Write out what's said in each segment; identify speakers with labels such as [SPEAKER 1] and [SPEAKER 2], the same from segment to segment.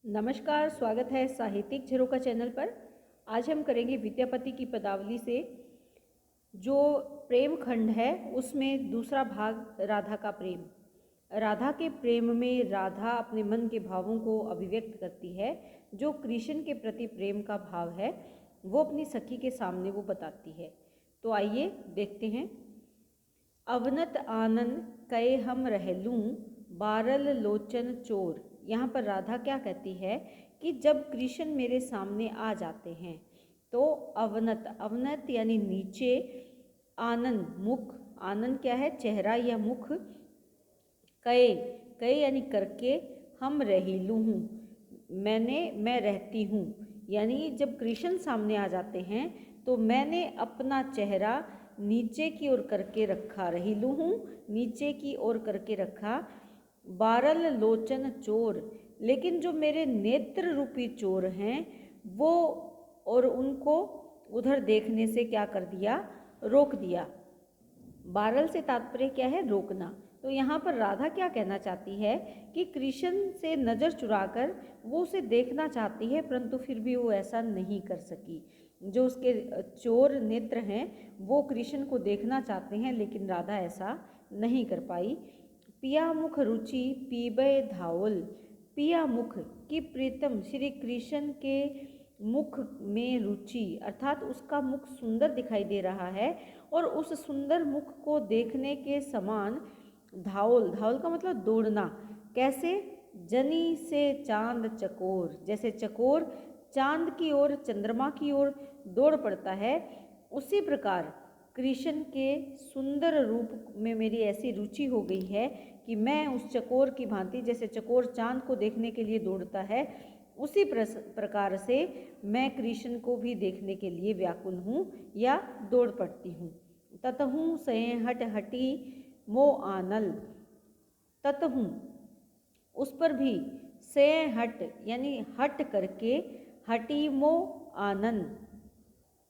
[SPEAKER 1] नमस्कार, स्वागत है साहित्यिक झरोखा चैनल पर। आज हम करेंगे विद्यापति की पदावली से जो प्रेम खंड है उसमें दूसरा भाग राधा का प्रेम। राधा के प्रेम में राधा अपने मन के भावों को अभिव्यक्त करती है। जो कृष्ण के प्रति प्रेम का भाव है वो अपनी सखी के सामने वो बताती है। तो आइए देखते हैं। अवनत आनन कए हम रहलूं बारल लोचन चोर। यहाँ पर राधा क्या कहती है कि जब कृष्ण मेरे सामने आ जाते हैं तो अवनत, अवनत यानी नीचे, आनंद मुख, आनंद क्या है, चेहरा या मुख, कए, कए यानी करके, हम रहीलू हूँ, मैं रहती हूँ, यानी जब कृष्ण सामने आ जाते हैं तो मैंने अपना चेहरा नीचे की ओर करके रखा, रहीलू हूँ नीचे की ओर करके रखा। बारल लोचन चोर, लेकिन जो मेरे नेत्र रूपी चोर हैं वो और उनको उधर देखने से क्या कर दिया, रोक दिया। बारल से तात्पर्य क्या है, रोकना। तो यहाँ पर राधा क्या कहना चाहती है कि कृष्ण से नज़र चुराकर वो उसे देखना चाहती है, परंतु फिर भी वो ऐसा नहीं कर सकी। जो उसके चोर नेत्र हैं वो कृष्ण को देखना चाहते हैं, लेकिन राधा ऐसा नहीं कर पाई। पिया मुख रुचि पीबे धावल, पिया मुख की प्रीतम श्री कृष्ण के मुख में रुचि, अर्थात उसका मुख सुंदर दिखाई दे रहा है और उस सुंदर मुख को देखने के समान धावल, धावल का मतलब दौड़ना, कैसे, जनी से चांद चकोर, जैसे चकोर चांद की ओर, चंद्रमा की ओर दौड़ पड़ता है, उसी प्रकार कृष्ण के सुंदर रूप में मेरी ऐसी रुचि हो गई है कि मैं उस चकोर की भांति, जैसे चकोर चांद को देखने के लिए दौड़ता है, उसी प्रकार से मैं कृष्ण को भी देखने के लिए व्याकुल हूँ या दौड़ पड़ती हूँ। ततहूँ से हट हटी मो आनल, ततहूँ उस पर भी, से हट यानी हट करके, हटी मो आनंद,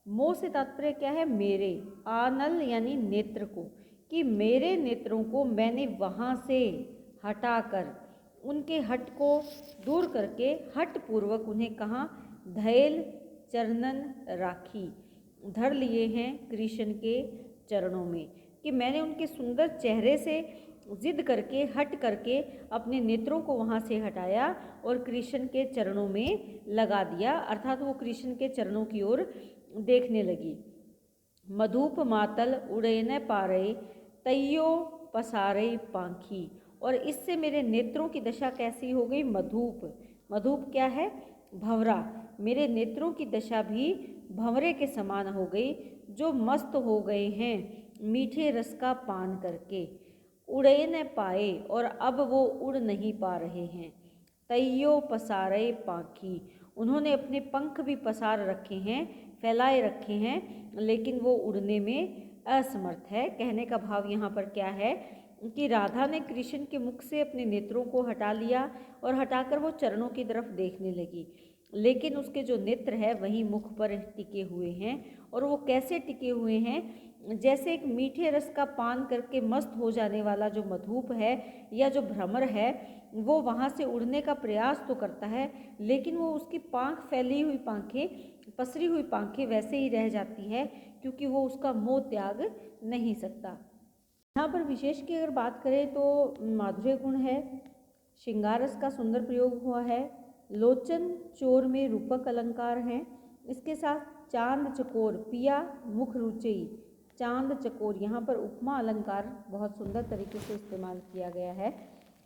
[SPEAKER 1] मो से तात्पर्य क्या है, मेरे, आनल यानी नेत्र को, कि मेरे नेत्रों को मैंने वहाँ से हटाकर, उनके हट को दूर करके, हट पूर्वक उन्हें कहाँ, धैल चरणन राखी, धर लिए हैं कृष्ण के चरणों में, कि मैंने उनके सुंदर चेहरे से जिद करके, हट करके अपने नेत्रों को वहाँ से हटाया और कृष्ण के चरणों में लगा दिया, अर्थात वो कृष्ण के चरणों की ओर देखने लगी। मधुप मातल उड़े न पारे तैयो पसारे पांखी, और इससे मेरे नेत्रों की दशा कैसी हो गई, मधुप, मधुप क्या है, भंवरा, मेरे नेत्रों की दशा भी भंवरे के समान हो गई, जो मस्त हो गए हैं मीठे रस का पान करके। उड़े न पाए, और अब वो उड़ नहीं पा रहे हैं। तैयो पसारे पाखी, उन्होंने अपने पंख भी पसार रखे हैं, फैलाए रखे हैं, लेकिन वो उड़ने में असमर्थ है। कहने का भाव यहाँ पर क्या है कि राधा ने कृष्ण के मुख से अपने नेत्रों को हटा लिया और हटाकर वो चरणों की तरफ देखने लगी, लेकिन उसके जो नेत्र है वही मुख पर टिके हुए हैं। और वो कैसे टिके हुए हैं, जैसे एक मीठे रस का पान करके मस्त हो जाने वाला जो मधुप है या जो भ्रमर है, वो वहाँ से उड़ने का प्रयास तो करता है, लेकिन वो उसकी पाँख, फैली हुई पाँखें, पसरी हुई पाँखें वैसे ही रह जाती है, क्योंकि वो उसका मोह त्याग नहीं सकता। यहाँ पर विशेष की अगर बात करें तो माधुर्य गुण है, श्रृंगार रस का सुंदर प्रयोग हुआ है, लोचन चोर में रूपक अलंकार हैं, इसके साथ चांद चकोर, पिया मुख रुचि, चांद चकोर, यहाँ पर उपमा अलंकार बहुत सुंदर तरीके से इस्तेमाल किया गया है।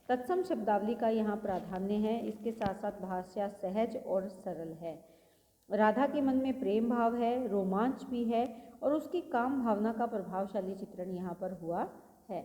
[SPEAKER 1] तत्सम शब्दावली का यहाँ प्राधान्य है, इसके साथ साथ भाषा सहज और सरल है। राधा के मन में प्रेम भाव है, रोमांच भी है, और उसकी काम भावना का प्रभावशाली चित्रण यहाँ पर हुआ है।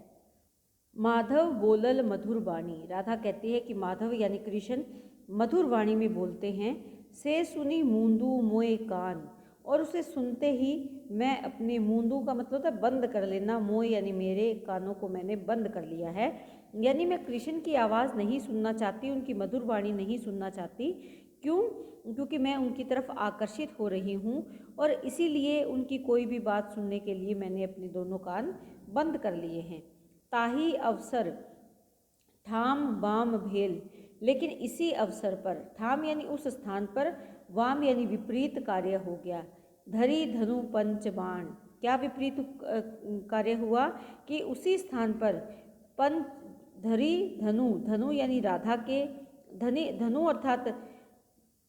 [SPEAKER 1] माधव बोलल मधुर वाणी, राधा कहती है कि माधव यानी कृष्ण मधुर वाणी में बोलते हैं। से सुनी मूंदू मोए कान, और उसे सुनते ही मैं अपने, मूंदू का मतलब होता है बंद कर लेना, मोए यानी मेरे कानों को मैंने बंद कर लिया है, यानी मैं कृष्ण की आवाज़ नहीं सुनना चाहती, उनकी मधुर वाणी नहीं सुनना चाहती। क्यों, क्योंकि मैं उनकी तरफ आकर्षित हो रही हूँ, और इसीलिए उनकी कोई भी बात सुनने के लिए मैंने अपने दोनों कान बंद कर लिए हैं। ताही अवसर ठाम बाम भेल, लेकिन इसी अवसर पर ठाम यानी उस स्थान पर वाम यानी विपरीत कार्य हो गया। धरी धनु पंच बाण, क्या विपरीत कार्य हुआ कि उसी स्थान पर पंच धरी धनु, धनु यानी राधा के धनु अर्थात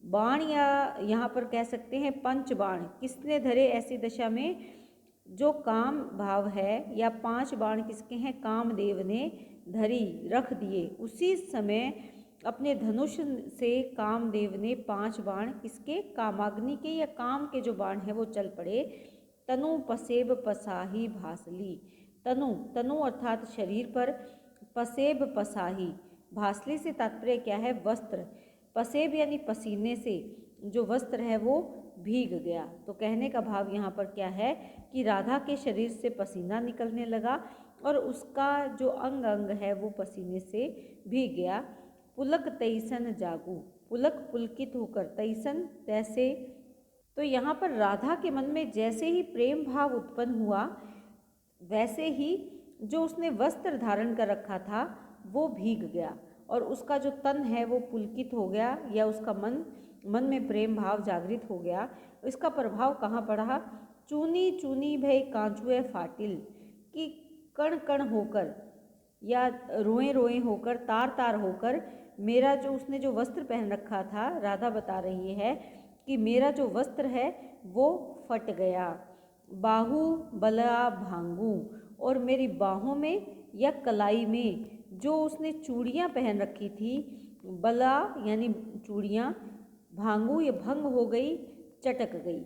[SPEAKER 1] बाण, या यहाँ पर कह सकते हैं पंच बाण किसने धरे ऐसी दशा में, जो काम भाव है, या 5 बाण किसके हैं, कामदेव ने धरी रख दिए। उसी समय अपने धनुष से कामदेव ने 5 बाण किसके, कामाग्नि के या काम के जो बाण है वो चल पड़े। तनु पसेब पसाही भासली, तनु तनु अर्थात शरीर पर, पसेब पसाही, भासली से तात्पर्य क्या है, वस्त्र, पसेब यानी पसीने से जो वस्त्र है वो भीग गया। तो कहने का भाव यहाँ पर क्या है कि राधा के शरीर से पसीना निकलने लगा और उसका जो अंग अंग है वो पसीने से भीग गया। पुलक तैसन जागू, पुलक पुलकित होकर, तैसन तैसे, तो यहाँ पर राधा के मन में जैसे ही प्रेम भाव उत्पन्न हुआ वैसे ही जो उसने वस्त्र धारण कर रखा था वो भीग गया और उसका जो तन है वो पुलकित हो गया, या उसका मन में प्रेम भाव जागृत हो गया। इसका प्रभाव कहाँ पड़ा, चूनी चूनी भय कांचुए फाटिल, कि कण कण होकर या रोए रोए होकर, तार तार होकर, मेरा जो उसने जो वस्त्र पहन रखा था, राधा बता रही है कि मेरा जो वस्त्र है वो फट गया। बाहु बला भांगू, और मेरी बाहों में या कलाई में जो उसने चूड़ियाँ पहन रखी थी, बला यानी चूड़ियाँ, भांगू ये भंग हो गई, चटक गई।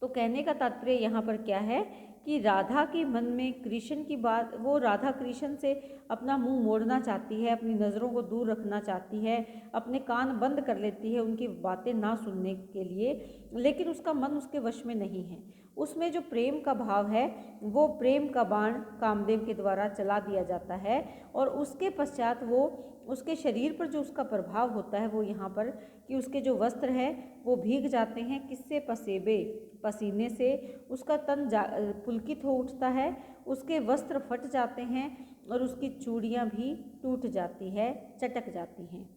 [SPEAKER 1] तो कहने का तात्पर्य यहाँ पर क्या है कि राधा के मन में कृष्ण की बात, वो राधा कृष्ण से अपना मुंह मोड़ना चाहती है, अपनी नज़रों को दूर रखना चाहती है, अपने कान बंद कर लेती है उनकी बातें ना सुनने के लिए, लेकिन उसका मन उसके वश में नहीं है। उसमें जो प्रेम का भाव है वो प्रेम का बाण कामदेव के द्वारा चला दिया जाता है और उसके पश्चात वो उसके शरीर पर जो उसका प्रभाव होता है वो यहाँ पर कि उसके जो वस्त्र है वो भीग जाते हैं, किससे, पसेबे, पसीने से, उसका तन पुलकित हो उठता है, उसके वस्त्र फट जाते हैं और उसकी चूड़ियाँ भी टूट जाती है, चटक जाती हैं।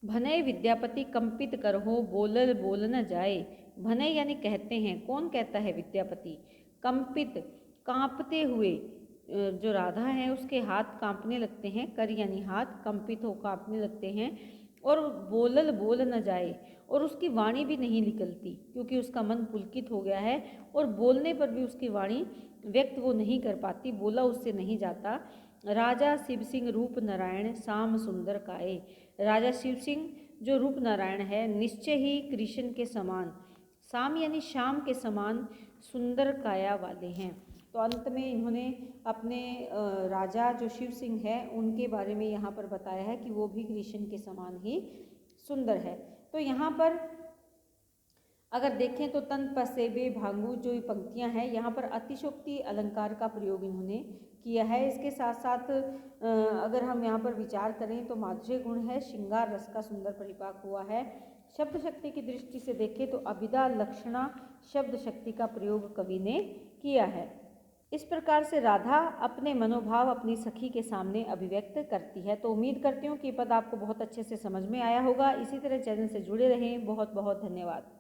[SPEAKER 1] भनय विद्यापति कंपित करहो, बोलल बोल न जाए। भनय यानी कहते हैं, कौन कहता है, विद्यापति। कंपित, कांपते हुए, जो राधा है उसके हाथ कांपने लगते हैं, कर यानी हाथ, कंपित हो कांपने लगते हैं, और बोलल बोल न जाए, और उसकी वाणी भी नहीं निकलती क्योंकि उसका मन पुलकित हो गया है, और बोलने पर भी उसकी वाणी व्यक्त वो नहीं कर पाती, बोला उससे नहीं जाता। राजा शिव सिंह रूप नारायण शाम सुंदर काए, राजा शिव सिंह जो रूप नारायण है निश्चय ही कृष्ण के समान, शाम यानी शाम के समान सुंदर काया वाले हैं। तो अंत में इन्होंने अपने राजा जो शिव सिंह है उनके बारे में यहाँ पर बताया है कि वो भी कृष्ण के समान ही सुंदर है। तो यहाँ पर अगर देखें तो तन पसेबे भांगू जो पंक्तियाँ हैं यहाँ पर अतिशोक्ति अलंकार का प्रयोग इन्होंने किया है। इसके साथ साथ अगर हम यहाँ पर विचार करें तो माधुर्य गुण है, श्रृंगार रस का सुंदर परिपाक हुआ है। शब्द शक्ति की दृष्टि से देखें तो अभिधा लक्षणा शब्द शक्ति का प्रयोग कवि ने किया है। इस प्रकार से राधा अपने मनोभाव अपनी सखी के सामने अभिव्यक्त करती है। तो उम्मीद करती हूँ कि ये पद आपको बहुत अच्छे से समझ में आया होगा। इसी तरह चैनल से जुड़े रहें। बहुत बहुत धन्यवाद।